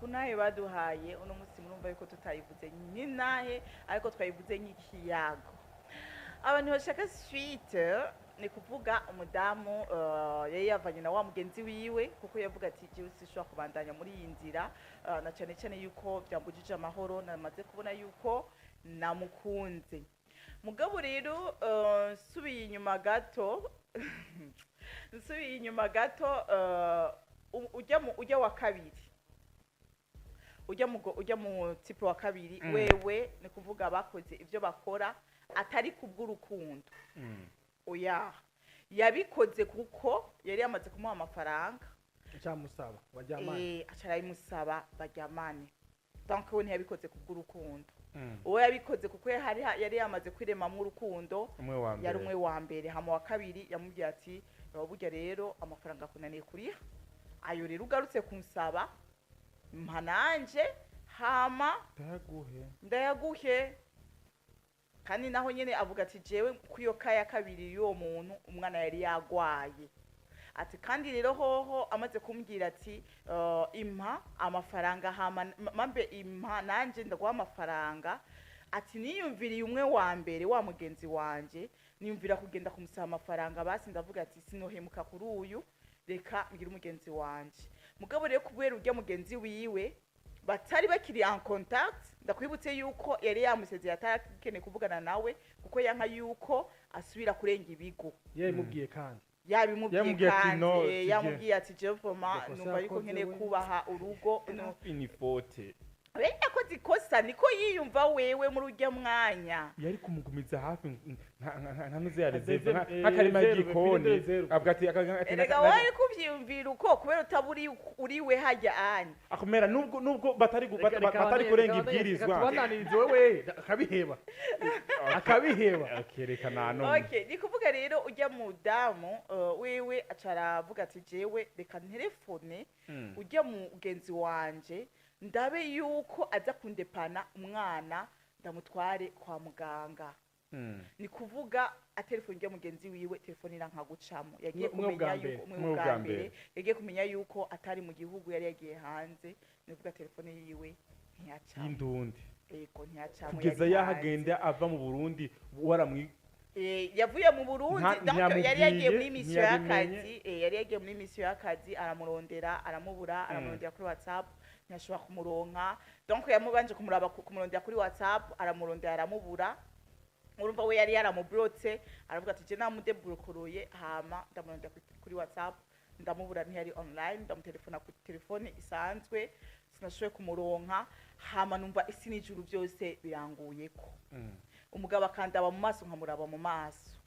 kunahe baduhaye uno musi murumva yuko tutayivuze nk'inahe ariko twayivuze nk'ikiyago. Abantu bashaka suite ni kuvuga umudamu yari yavanye na wa mugenzi wiwe kuko yavuga ati jewe sishobora kubandanya muri iyi nzira na cyane cyane yuko byambujije amahoro, namaze kubona yuko namukunze. Mugabo rero subiye inyuma gato nsubiye inyuma gato ujya wa kabiri ujya mu tipo wa kabiri wewe ni kuvuga bakoze ibyo bakora atari kubw'urukundo oya yabikoze kuko yari yamaze kumuha amafaranga cyamusaba bajyamane acarayimusaba bajyamane donc we ntiyabikoze kubw'urukundo uwo yabikoze kuko yari yamaze kwiremamo urukundo yari umwe wa mbere hama wa kabiri yamubwiye ati burya rero amafaranga akunaniye kuriha ayo rero ugarutse kunsaba mpa nanje hama ndayaguhe kandi naho nyene avuga ati jewe kuyo kaya kabiri y'uwo muntu umwana yari yagwaye ati kandi rero hoho amaze kumbwira ati impa amafaranga hama mambe impa nanje ndaguha amafaranga ati niyumviriye umwe wa mbere wa mugenzi wanje niyumvira kugenda kumusaba amafaranga basi ndavuga ati sinohemuka kuri uyu reka ngira umugenzi wanje mugabo rero kubera urya mugenzi wiwe batari bakiri en contact ndakwibutse yuko yari yamusezeye atakeneye kuvugana nawe kuko yanka yuko asubira kurenga ibigo yamubwiye kandi yabimubwiye kandi yamubwiye ati je vraiment numva yuko nkeneye kubaha urugo inifote yakoze ikosa niko yiyumva wewe muri urya mwanya yari kumugumiza hafi ntanuze yarezeva nk'akarima y'igikoni avuga ati erega wari kuvyiyumvira uko kubera utaburi uriwe hajya anya akomera nubwo batari kurenga ibwirizwa tubananirize wewe akabiheba akerekana none okay ni kuvuga rero ujya mu damu wewe acaravuga ati jewe reka telefone ujya mu mugenzi wanje ndabe yuko aza kundepana umwana ndamutware kwa muganga ni kuvuga atelefone ya mugenzi wiwe telefone iranka gucamo yagiye kumenya yuko umwe mbere yagiye kumenya yuko atari mu gihugu yari yagiye hanze ni kuvuga telefone yiwe ntiyacamo y'indundi yego ntiyacamo kugeza yahagenda ava mu Burundi waramwi yavuye mu Burundi yari yagiye muri mission y'akazi yari yagiye muri mission y'akazi aramurondera aramubura aramurondera kuri WhatsApp ntashobora kumuronka donc yamubanje kumurondera kuri WhatsApp aramurondera aramubura urumva we yari yaramublotse aravuga ati je namudeblokuruye hama ndamurondera kuri WhatsApp ndamubura ntiyari online ndamutelefona ku telefone isanzwe sinashoboye kumuronka hama numva isi n'ijuru byose biranguyeko umugabo akandaba mu maso nkamuraba mu maso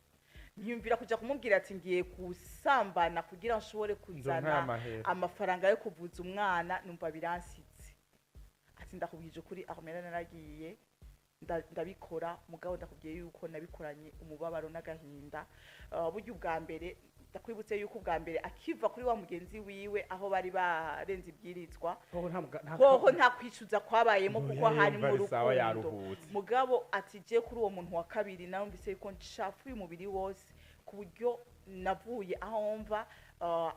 ntiyumvira kuja kumubwira ati ngiye kusambana kugira nshobore kuzana amafaranga yo kuvuza umwana numva biransize ati ndakubwije kuri akomera naragiye ndabikora mugabo ndakubwiye yuko nabikoranye umubabaro n'agahinda buryo ubwa mbere ndakwibutse yuko ubwa mbere akiva kuri wa mugenzi wiwe aho bari barenze ibyirizwa hoho nta kwicuza kwabayemo kuko hari mu rukundo mugabo ati je kuri uwo muntu wa kabiri narumvise yuko nshafuye umubiri wose ku buryo navuye aho mva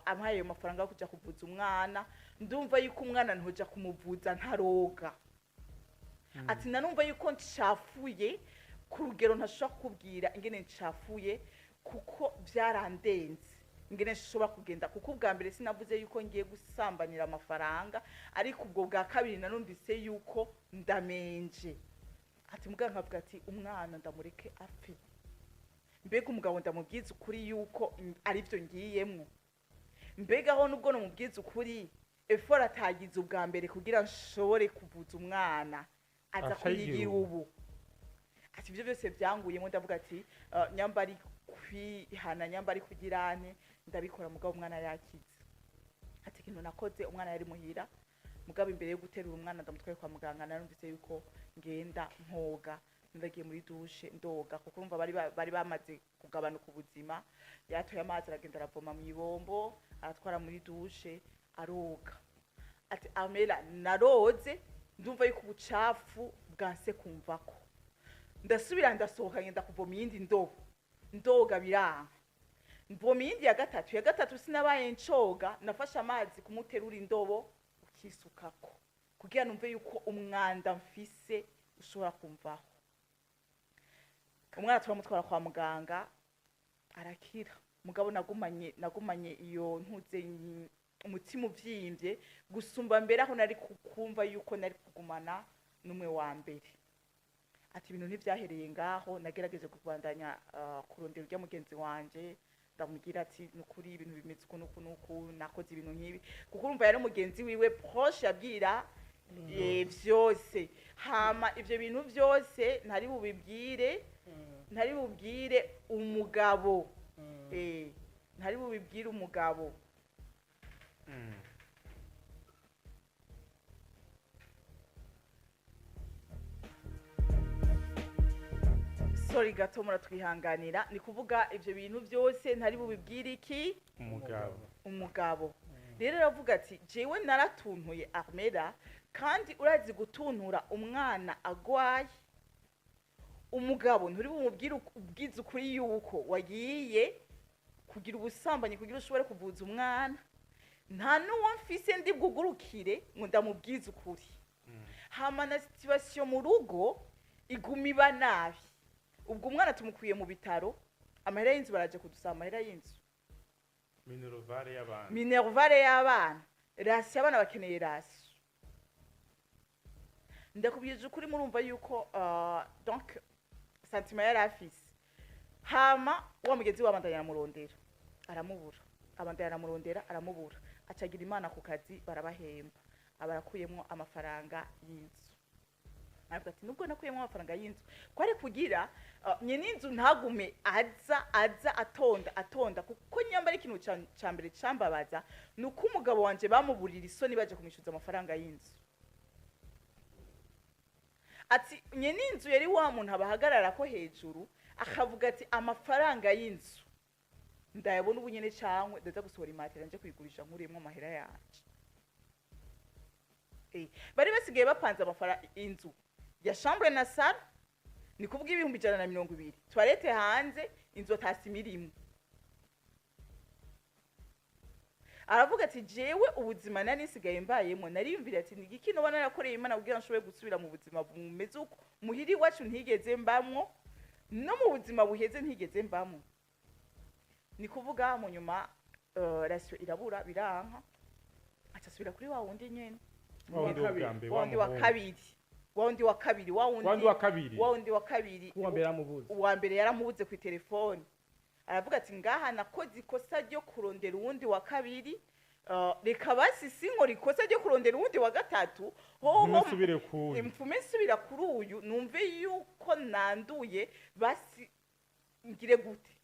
ampaye ayo mafaranga yo kuja kuvuza umwana ndumva yuko umwana ntoja kumuvuza ntaroga ati nanumva yuko nshafuye ku rugero ntashobora kubwira ingene nshafuye kuko byarandenze ingene nshobora kugenda kuko ubwa mbere sinavuze yuko ngiye gusambanira amafaranga ariko ubwo bwa kabiri nanumvise yuko ndamenje ati muganga avuga ati umwana ndamureke apfe mbega umugabo ndamubwiza ukuri yuko ari byo ngiyemwo mbega aho nubwo namubwiza ukuri effort atagize ubwa mbere kugira nshobore kuvuza umwana aza kuyigira ubu ati ibyo byose byanguyemo ndavuga ati nyambari kwihana nyambari kugirane ndabikora mugabo umwana yakize ati kintu nakoze umwana yari muhira mugabo imbere yo guterura umwana ndamutwaye kwa muganga narumvise yuko ngenda nkoga ndagiye muri douche ndoga kuko urumva bari bamaze kugabanuka ubuzima yatoye amazi aragenda aravoma mu ibombo aratwara muri douche aroga ati amela naroze ndumva yuko ubucafu bwanse kumvako ndasubira ndasohoka ngenda kuvoma iyindi ndoga biranga mvoma iyindi ya gatatu sinabaye ncoga nafashe amazi kumuterura indobo ukisukako kugira numve yuko umwanda mfise ushobora kumvaho. Umwana turamutwara kwa muganga arakira, mugabo nagumanye iyo ntuze umutima uvyimbye gusumba mbere aho nari kumva yuko nari kugumana numwe wa mbere. Ati ibintu ntivyahereye ngaho, nagerageje kubandanya kurondera urya mugenzi wanje, ndamubwira ati nukuri ibintu bimeze uku nakoze ibintu nk'ibi, kuko urumva yari umugenzi wiwe proche abwira vyose. Hama ivyo bintu vyose ntari bubibwire umugabo, ntari bubibwire umugabo. Sorry gato muratwihanganira, ni kuvuga ivyo bintu byose ntari bubibwire iki umugabo. Rero aravuga ati jewe naratuntuye Armera, kandi urazi gutuntura umwana agwaye. Umugabo nturi bumubwire ubwiza ukuri yuko wagiye kugira ubusambanyi kugira ushobore kuvuza umwana. Nta nuwo mfise ndi bwugurukire ngo ndamubwiza ukuri. Hama na situation mu rugo igumiba nabi. Ubwo umwana tumukuye mu bitaro, amahera y'inzu baraje kudusaba amahera y'inzu. Minervare y'abana. Rasi abana bakeneye rasi. Ndakubwije ukuri murumva yuko donc sentiment yari afise. Hama wa mugenzi w'abandanya aramurondera, aramubura. Abandanya aramurondera, aramubura. Acagira Imana ku kazi barabahemba. Abarakuyemo amafaranga y'inzu. Aravuga ati nubwo nakuyemo amafaranga y'inzu, kwari kugira nyene inzu ntagume aza atonda, kuko nyamba ari ikintu cyambere cyambabaza nuko umugabo wanje bamuburira isoni baje kumishuza amafaranga y'inzu. Ati nyene inzu yari wa muntu abahagarara ko hejuru akavuga ati amafaranga y'inzu ndayabona ubu nyene cyangwe ndaza gusohora imatera nje kuyigurisha nkuriyemo amahera yanje. Bari basigaye bapanze amafaranga inzu ya chambre na salle ni kuvuga 120. Toilette hanze, inzu atasimirimo. Aravuga ati jewe ubuzima nari nsigaye mbayemo, nariyumvira ati nigiki no bana nakoreye Imana kugira nshobe gusubira mu buzima bumeze uko muhiri wacu ntigeze mbamwo, no mu buzima buheze ntigeze mbamwo. Ni kuvuga mu nyuma rasyo irabura biranka, atasubira kuri wa wundi nyene. Wundi wa kabiri uwa mbere yaramubuze ku telefone. Aravuga ati ngaha nakoze ikosa ryo kurondera uwundi wa kabiri, reka basi sinkora ikosa ryo kurondera uwundi wa gatatu, mfume nsubira kuri uyu numve yuko nanduye, basi ngire gute.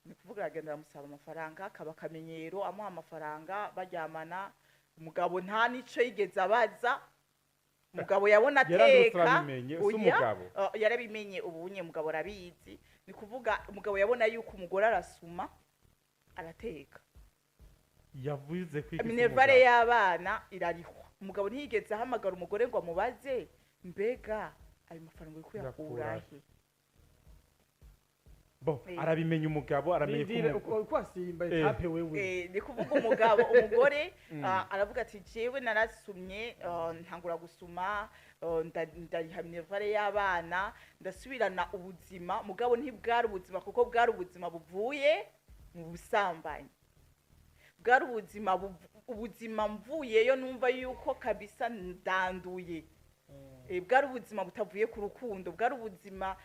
Ni kuvuga agenda amusaba amafaranga, akaba akamenyero amuha amafaranga, baryamana. Umugabo nta nico yigeze abaza. Umugabo yabona ateka, yarabimenye ubunye mugabo arabizi. Ni kuvuga umugabo yabona yuko umugore arasuma arateka. Yavuze kwiki minervare y'abana irarihwa. Umugabo ntiyigeze ahamagara umugore ngo amubaze mbega ayo mafaranga yo kuyakurahe. Bo arabimenya umugabo, aramenye ko asimba etape wewe. Ni kuvuga umugore aravuga ati jewe narasumye, ntangura gusuma, ndariha minervare y'abana, ndasubirana ubuzima. Mugabo ntibwari ubuzima kuko bwari ubuzima buvuye mu busambanyi. Bwari ubuzima mvuyeyo numva yuko kabisa ndanduye. Bwari ubuzima butavuye ku rukundo, bwari ubuzima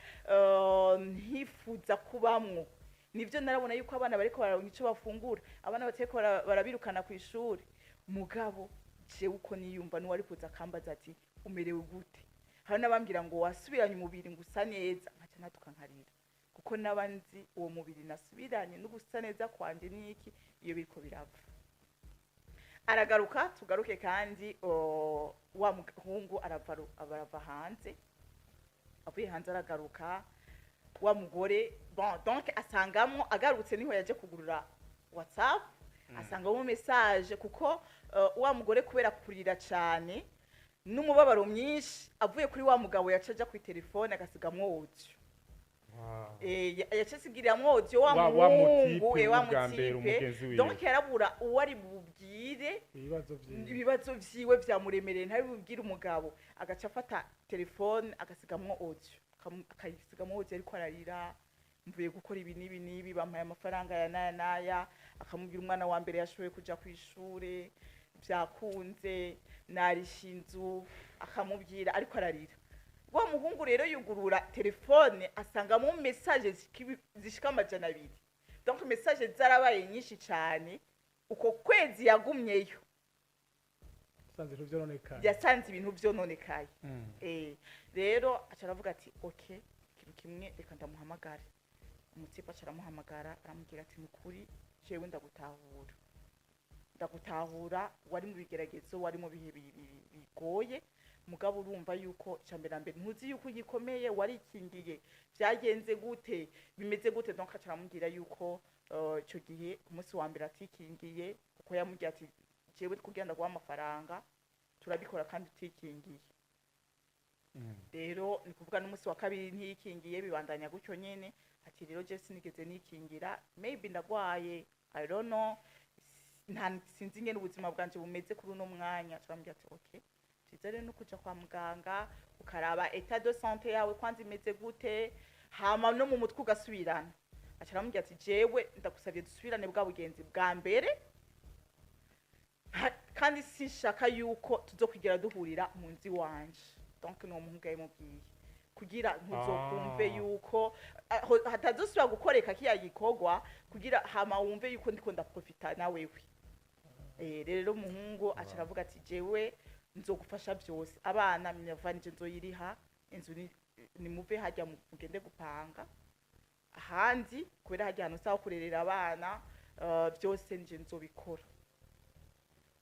ntifuza kubamwo. Nivyo narabona yuko abana bariko bararonka ico bafungura, abana bateko barabirukana ku ishuri. Mugabo je uko niyumva n'uwari kuza kambaza ati umerewe gute. Hari nabambwira ngo wasubiranye umubiri ngusa neza, nkaca natukankarira. Kuko nabanzi uwo mubiri nasubiranye n'ugusa neza kwanje niki iyo biriko birava. Aragaruka tugaruke kandi wa muhungu arava hanze. Avuye hanze aragaruka, wa mugore bon donc asangamo agarutse niho yaje kugurura WhatsApp, asangamo message kuko wa mugore kubera kurira cyane n'umubabaro mwinshi avuye kuri wa mugabo yacaja ku telefone agasigamwo audio. yacasigiramwo audio wa muhungu wa mutipe donc yarabura uwo ari bubwire ibibazo vyiwe vyamuremereye ntari bubwire umugabo agaca afata telefone agasigamwo audio akayisigamwo audio ariko ararira mvuye gukora ibi nibi bampaye amafaranga ya naya akamubwira umwana wa mbere yashoboye kuja kwishure vyakunze narishinzu akamubwira ariko ararira wa muhungu rero yugurura telefone asangamo message zishika amajana 2 donc message zarabaye nyinshi cyane uko kwezi yagumyeyo yasanze ibintu vyononekaye rero acaravuga ati okay ikintu kimwe reka ndamuhamagare umutipa acaramuhamagara aramubwira ati mukuri jewe ndagutahura wari mu bigeragezo wari mu bihe bigoye mugabo urumva yuko cyambere ntuzi yuko gikomeye warikingiye byagenze gute bimeze gute donc acaramubwira yuko cyo gihe umunsi wa mbere atikingiye uko yamubwira ati jewe kugenda guha amafaranga turabikora kandi utikingiye rero ni kuvuga n'umunsi wa kabiri ntiyikingiye bibandanya gutyo nyene ati rero je sinigeze nikingira maybe ndagwaye I don't know nta sinzi ngene ubuzima bwanje bumeze kuri uno mwanya turambwira ati okay tizere no kuja kwa muganga ukaraba état de santé yawe kwanza imeze gute hama no mu mutwe ugasubirana acaramubwira ati jewe ndagusabye dusubirane bwa bugenzi bwa mbere kandi sinshaka yuko tuzokwigira duhurira mu nzi wanje donc no muhungu yamubwiye kugira ntuzokumve yuko hatazosubira gukoreka kiya gikogwa kugira hama wumve yuko ndiko ndaprofita na wewe rero muhungu acaravuga ati jewe nzogufasha byose abana minyavanije nzoyiriha inzu ni muve hajya mugende gupanga ahandi kubera hajya hano saho kurerera abana byose nje nzobikora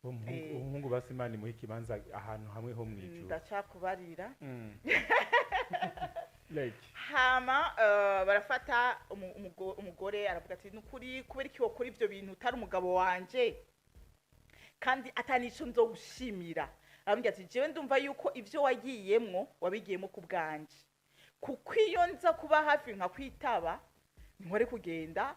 umuhungu basimani muhe kibanza ahantu hamwe ho mwijuru ndacakubarira like hama barafata umugore aravuga ati nukuri kubera iki wokora ivyo bintu utari umugabo wanje kandi atanico nzogushimira arambwira ati jewe ndumva yuko ivyo wagiyemwo wabigiyemo ku bwanje kuko iyo nza kuba hafi nka kwitaba nkore kugenda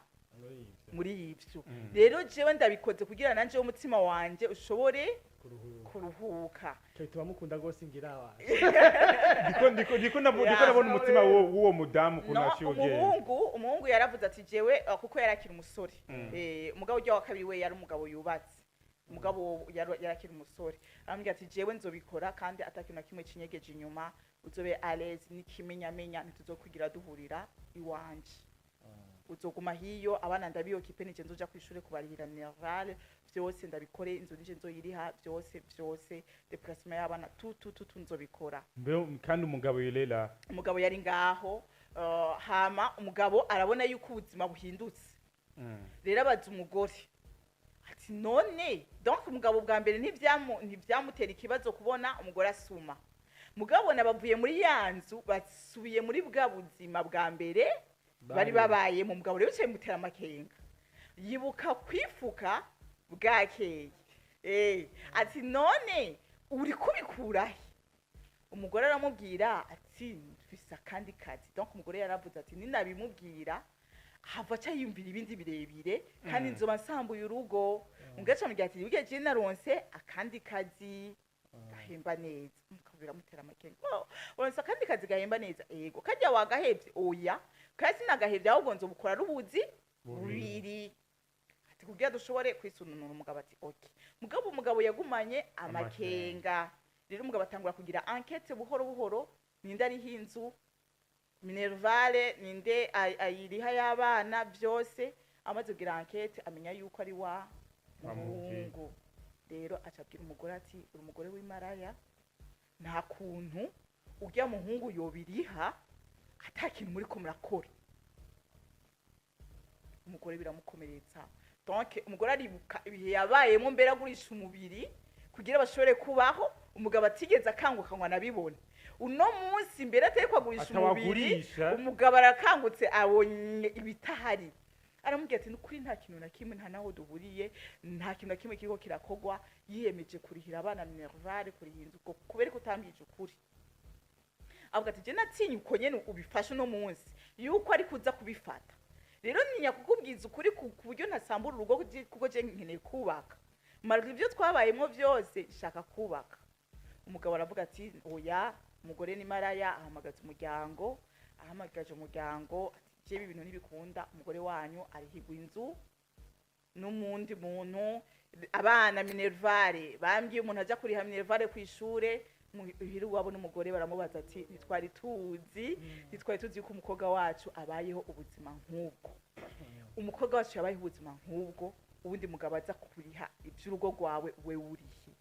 muri ivyo rero jewe ndabikoze kugira nanje umutima wanje ushobore kuruhuka tuba mukunda gose ngira abantu ndiko nabona umutima w'uwo mudamu kunashyuye umuhungu yaravuze ati jewe kuko yarakira umusore umugabo ujya wa kabiri we yari umugabo yubatse umugabo yarakira umusore arambwira ati jewe nzobikora kandi atakintu na kimwe kinyegeje inyuma uzobe alez n'ikimenyamenya ntituzokwigira duhurira iwanje uzoguma hiyo abana ndabiyokipe nije nzoja kwishuri kubarihira minerval byose ndabikore inzu nije nzoyiriha byose déplacement y'abana tout nzobikora kandi umugabo yilela umugabo yari ngaho hama umugabo arabona yuko ubuzima buhindutse rero abaza umugore ati none donc umugabo bwa mbere ntivyamutera ikibazo kubona umugore asuma mugabo nabavuye muri yanzu basubiye muri bwa buzima bwa mbere bari babaye mu mugabo rero cyo mutera amakenga yibuka kwifuka bwakeye ati none uri kubikurahe umugore aramubwira ati mfisa kandi kazi donc umugore yaravuze ati ninabimubwira hava cha yumvira ibindi birebire kandi nzoba nsambuye urugo ungaca mugira ati bige je naronse akandi kazi gahemba neza mukabira mutera amakenga uronse akandi kazi gahemba neza yego kajya wagahevye oya kasi nagahevye ahubwo nzobukora rubuzi bubiri ati kugira dushobore kwisununura umugabo ati okay umugabo yagumanye amakenga rero umugabo atangura kugira enquête buhoro ninde ari hinzu minervale ninde ayiriha y'abana byose amaze kugira enquête amenya yuko ari wa muhungu rero acabwira umugore ati uri umugore w'imaraya nta kuntu ujya muhungu yobiriha atakintu muri ko murakora umugore biramukomeretsa donc umugore aribuka ibihe yabayemo mbere agurisha umubiri kugira bashobore kubaho umugabo atigeze akanguka ngo nabibone uno munsi mbere ateko agurisha umubiri umugabo arakangutse abonye ibitahari aramubwira ati nukuri nta kintu na kimwe nta naho duhuriye nta kintu na kimwe kiriko kirakogwa yiyemeje kurihira abana minerval kurihinza uko kubera ko utambije ukuri avuga ati je natinye uko nyene ubifashe no munsi yuko ari kuza kubifata rero ninya kukubwiza ukuri ku buryo ntasambura urugo kuko je nkeneye kubaka mariko ivyo twabayemo byose shaka kubaka umugabo aravuga ati oya umugore ni maraya ahamagaza umuryango ahamagaje umuryango ati je ibintu ntibikunda umugore wanyu arihigwa inzu n'umundi muntu abana minervare bambwiye umuntu aja kuriha minervare kwishure muhira wabo n'umugore baramubaza ati ntitwari tuzi ko umukobwa wacu abayeho ubuzima nk'ubwo umukobwa wacu yabayeho ubuzima nk'ubwo ubundi mugabo aza kuriha iby'urugo rwawe we urihe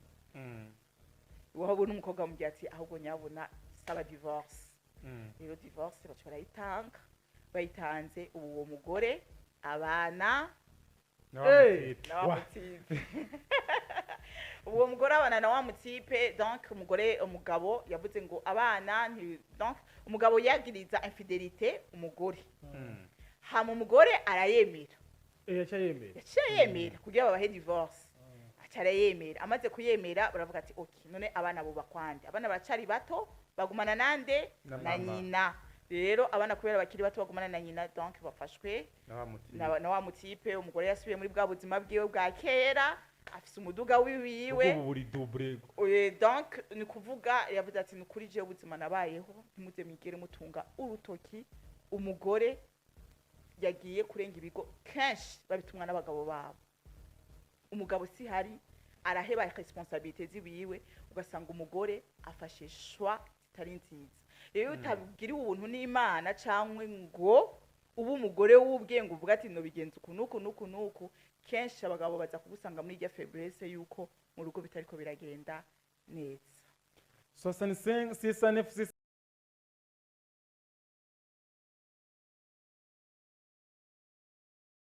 wabona umukobwa wamubwira ati ahubwo nyabona saba divorce rero divorce bacu barayitanga bayitanze uwo mugore abana uwo mugore abana na wa mutipe donc umugabo yavuze ngo abana donc umugabo yagiriza infidelité umugore hama umugore arayemera yacayemera kugira babahe divorce acarayemera amaze kuyemera baravuga ati okay none abana bo bakwande abana baracari bato bagumana nande na nyina rero abana kubera bakiri bato bagumana na nyina donc bafashwe na wa mutipe umugore yasubiye muri bwa buzima bwiwe bwa kera afise umuduga wiwiwe donc ni kuvuga yavuze ati nukuri je ubuzima nabayeho ntimuze migere mutunga urutoki umugore yagiye kurenga ibigo kenshi babitumwa n'abagabo babo umugabo si hari araheba responsabilité zibiwe ugasanga umugore afashe shwa zitari nziza rero utabwiriwe ubuntu n'Imana cankwe ngo ubu umugore w'ubwenge uvuga ati no bigenza nuku kenshi abagabo baza kugusanga muri irya faiblesse yuko mu rugo bitariko biragenda neza 65 6